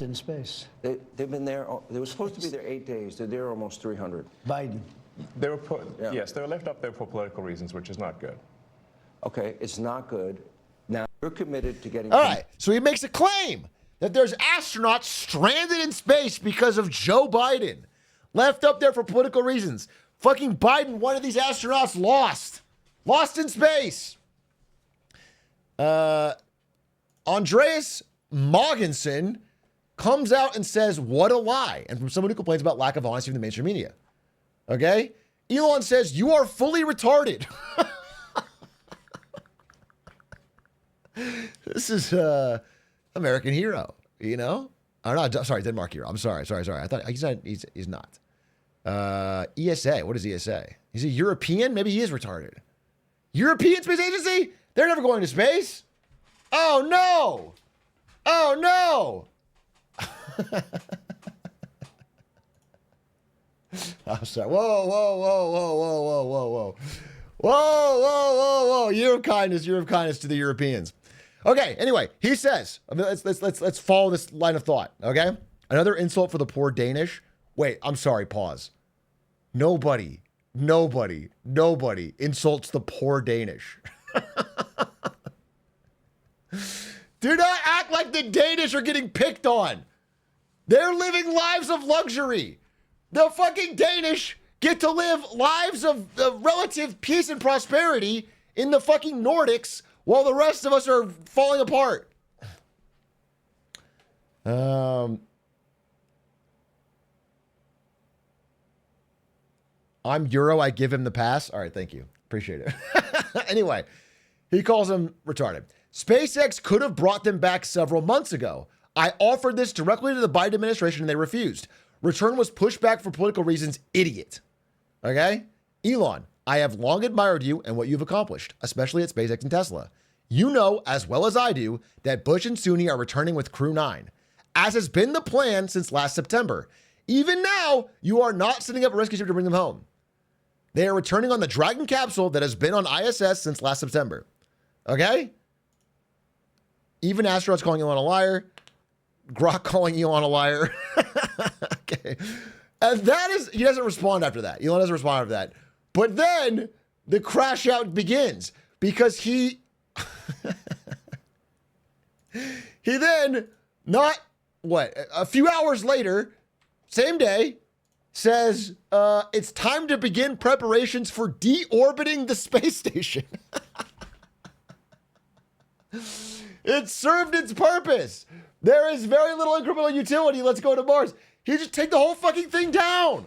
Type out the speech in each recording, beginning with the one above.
in space. They've been there. They were supposed to be there 8 days. They're there almost 300. Biden. They were yes, they were left up there for political reasons, which is not good. Okay, it's not good. Now, you're committed to getting... All right, so he makes a claim that there's astronauts stranded in space because of Joe Biden. Left up there for political reasons. Fucking Biden, one of these astronauts lost. Lost in space. Andreas Mogensen comes out and says, what a lie. And from someone who complains about lack of honesty from the mainstream media. Okay? Elon says, you are fully retarded. This is American hero, you know? Or not, sorry, Denmark hero. I'm sorry. I thought he's not. ESA, what is ESA? He's a European? Maybe he is retarded. European Space Agency? They're never going to space. Oh, no. Oh, no. I'm sorry. Whoa. Year of kindness to the Europeans. Okay, anyway, he says, let's follow this line of thought, okay? Another insult for the poor Danish. Wait, I'm sorry, pause. Nobody insults the poor Danish. Do not act like the Danish are getting picked on. They're living lives of luxury. The fucking Danish get to live lives of relative peace and prosperity in the fucking Nordics while the rest of us are falling apart. I'm Euro, I give him the pass. All right, thank you. Appreciate it. Anyway, he calls him retarded. SpaceX could have brought them back several months ago. I offered this directly to the Biden administration and they refused. Return was pushed back for political reasons, idiot. Okay? Elon, I have long admired you and what you've accomplished, especially at SpaceX and Tesla. You know, as well as I do, that Bush and Sunni are returning with Crew 9, as has been the plan since last September. Even now, you are not setting up a rescue ship to bring them home. They are returning on the Dragon capsule that has been on ISS since last September. Okay? Even astronauts calling Elon a liar. Grok calling Elon a liar. Okay. And that is, he doesn't respond after that. Elon doesn't respond after that. But then the crash out begins because he then, a few hours later, same day, says it's time to begin preparations for deorbiting the space station. It served its purpose. There is very little incremental utility. Let's go to Mars. He just take the whole fucking thing down.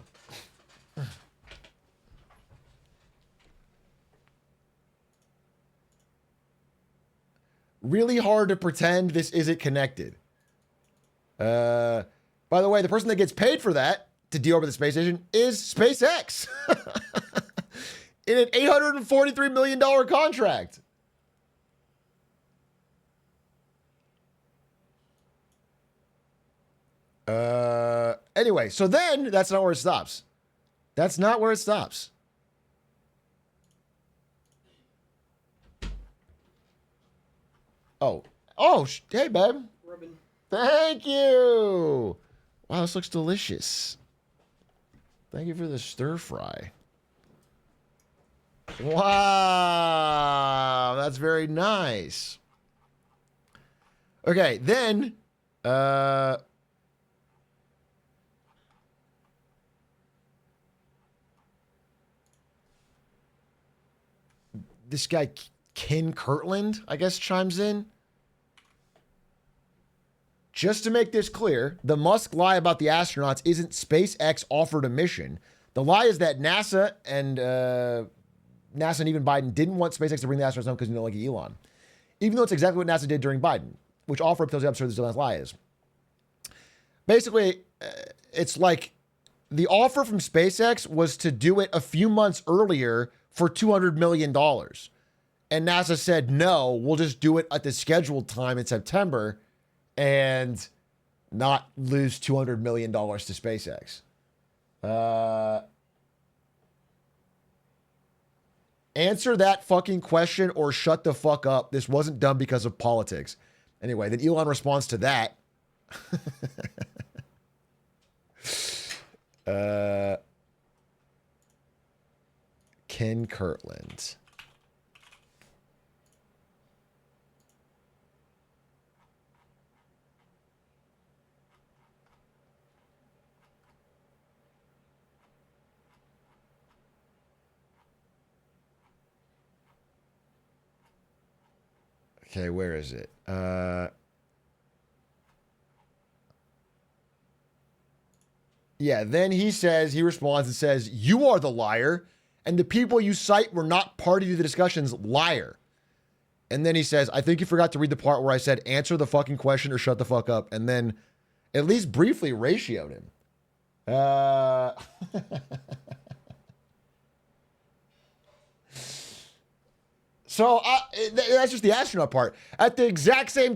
Really hard to pretend this isn't connected. By the way, the person that gets paid for that to deorbit the space station is SpaceX in an $843 million contract. Anyway, so then that's not where it stops. That's not where it stops. Oh, hey, babe. Rubbin. Thank you. Wow, this looks delicious. Thank you for the stir fry. Wow, that's very nice. Okay, then, this guy, Ken Kirtland, I guess, chimes in. Just to make this clear, the Musk lie about the astronauts isn't SpaceX offered a mission. The lie is that NASA and even Biden didn't want SpaceX to bring the astronauts home because like Elon. Even though it's exactly what NASA did during Biden, which offer up tells you how absurd this lie is. Basically, it's like the offer from SpaceX was to do it a few months earlier for $200 million. And NASA said, no, we'll just do it at the scheduled time in September and not lose $200 million to SpaceX. Answer that fucking question or shut the fuck up. This wasn't done because of politics. Anyway, then Elon responds to that. Ken Kirtland. Okay, where is it? Yeah, then he responds and says, "You are the liar, and the people you cite were not party to the discussions, liar." And then he says, "I think you forgot to read the part where I said, answer the fucking question or shut the fuck up." And then at least briefly ratioed him. So that's just the astronaut part. At the exact same